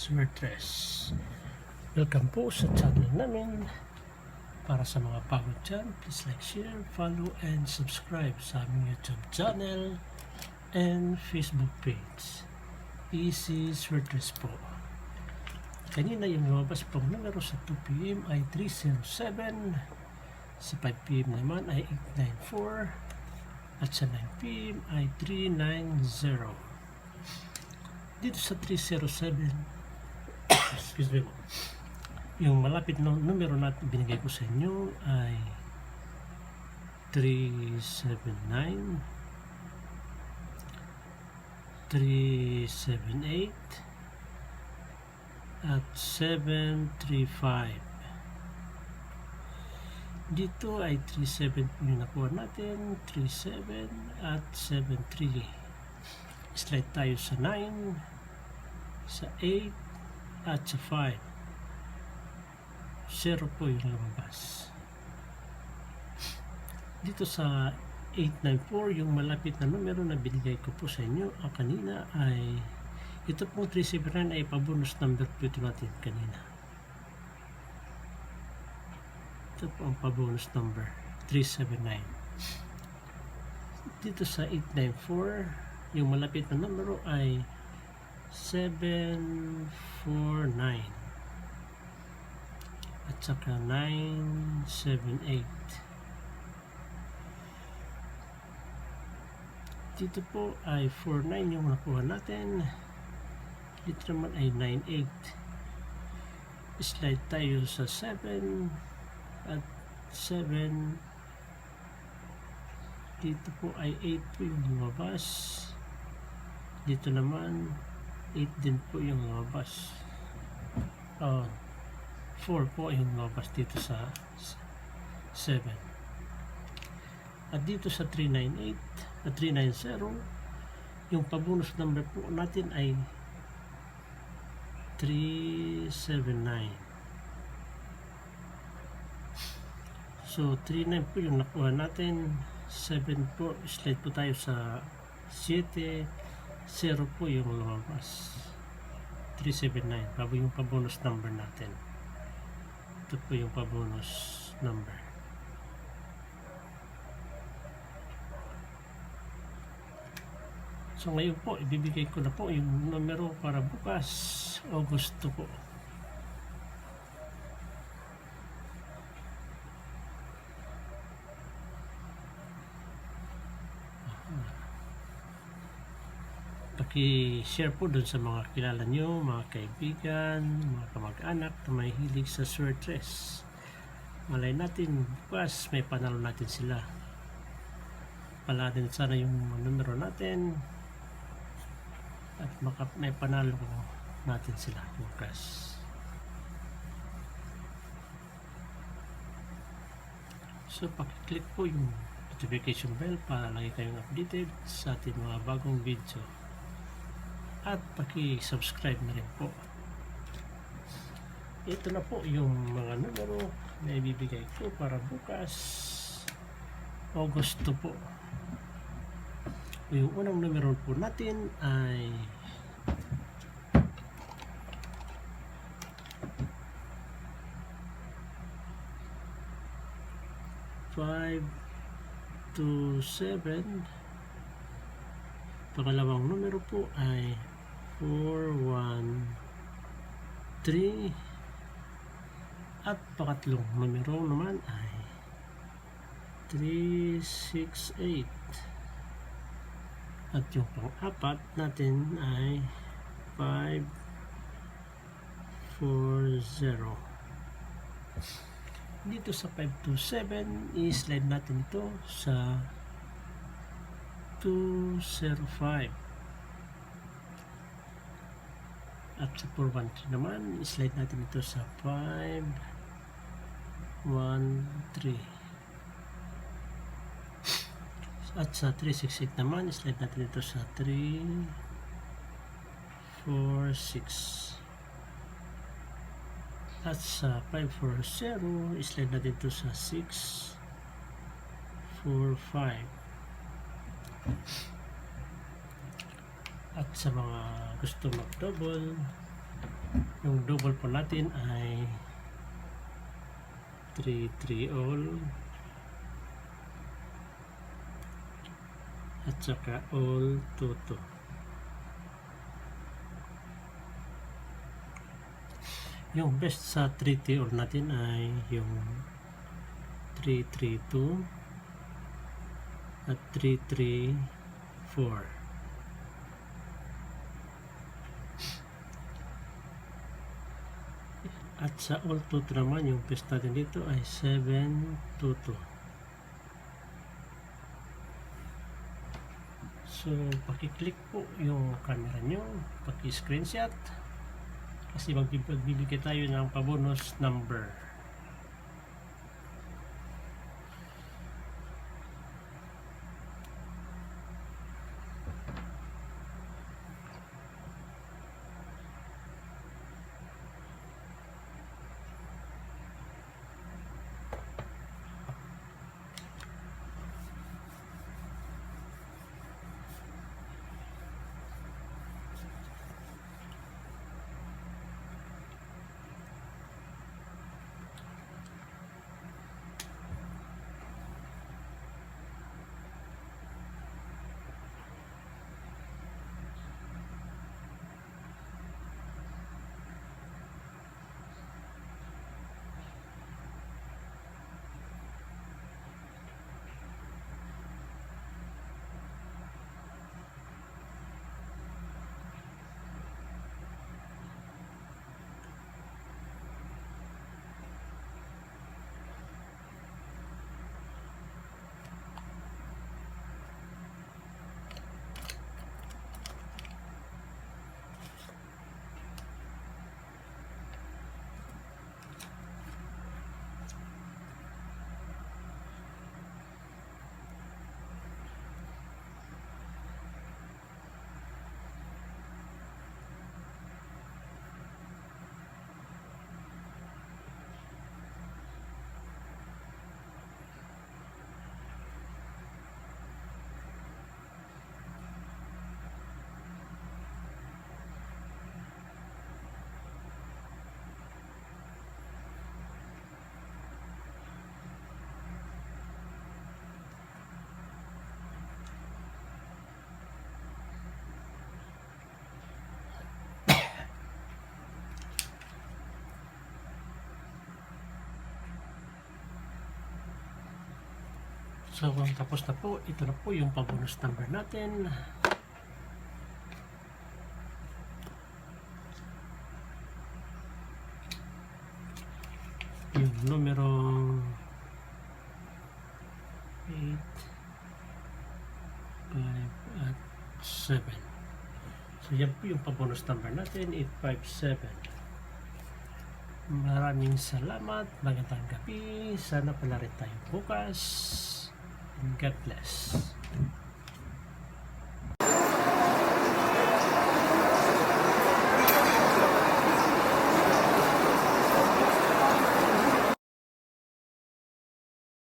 Swertres. Welcome po sa channel namin. Para sa mga bago dyan, please like, share, follow, and subscribe sa aming YouTube channel and Facebook page. Easy Swertres po. Kanina yung lumabas pong numero sa 2 PM ay 307, sa 5 PM naman ay 894, at sa 9 PM ay 390. Dito sa 307, excuse me, yung malapit na numero natin binigay ko sa inyo ay 379, 378, at 735. Dito ay 37 yung nakuha natin, 37 at 73. Slide tayo sa 9, sa 8, at sa 5. 0 po yung lumabas. Dito sa 894, yung malapit na numero na binigay ko po sa inyo kanina ay ito pong 379 ay pa-bonus number po ito natin kanina. Ito po ang pa-bonus number 379. Dito sa 894, yung malapit na numero ay 749 at saka 978. Dito po ay 49 yung nakuha natin. Dito naman ay 98. Slide tayo sa 7 at 7. Dito po ay 8 po yung lumabas. Dito naman 8 din po yung lumabas. 4 po yung lumabas dito sa 7. At dito sa 398 at 390, yung pabonus number po natin ay 379. So 39 po yung nakuha natin. 7 po, slide po tayo sa 7. 0 po yung lumabas. 379 bago yung pabonus number natin. Ito po yung pabonus number. So ngayon po, ibibigay ko na po yung numero para bukas, Agosto po. Paki-share po dun sa mga kilala nyo, mga kaibigan, mga kamag-anak na may hilig sa Swertres. Malay natin, bukas may panalo natin sila. Pala din sana yung numero natin at may panalo natin sila bukas. So paki-click po yung notification bell para lagi kayong updated sa ating mga bagong video. At paki-subscribe na rin po. Ito na po yung mga numero na ibibigay ko para bukas, Agosto po. Yung unang numero po natin ay 527. Pangalawang numero po ay 413. At pangatlong numero naman ay 368. At yung pang-apat natin ay 540. Dito sa 527, i-slide natin ito sa 205. At sa 413 naman, i-slide natin ito sa 513. At sa 368 naman, slide natin ito sa 346. At sa 540, slide natin ito sa 645. At sa mga gusto mag-double, Yung double po natin ay 3-3 all at saka all 2-2. Yung best sa 3-3 all natin ay yung 3-3-2 at 3-3-4. At sa all 2 naman, yung best natin dito ay 7-2-2. So, pakiclick po yung camera nyo, paki-screenshot kasi magbibigay tayo ng pabonus number. So, kung tapos na po, ito na po yung pabonus number natin. Yung numero 8, 5, at 7. So, yan po yung pabonus number natin, 857. Maraming salamat, magandang gabi. Sana pala rin tayo bukas. God bless.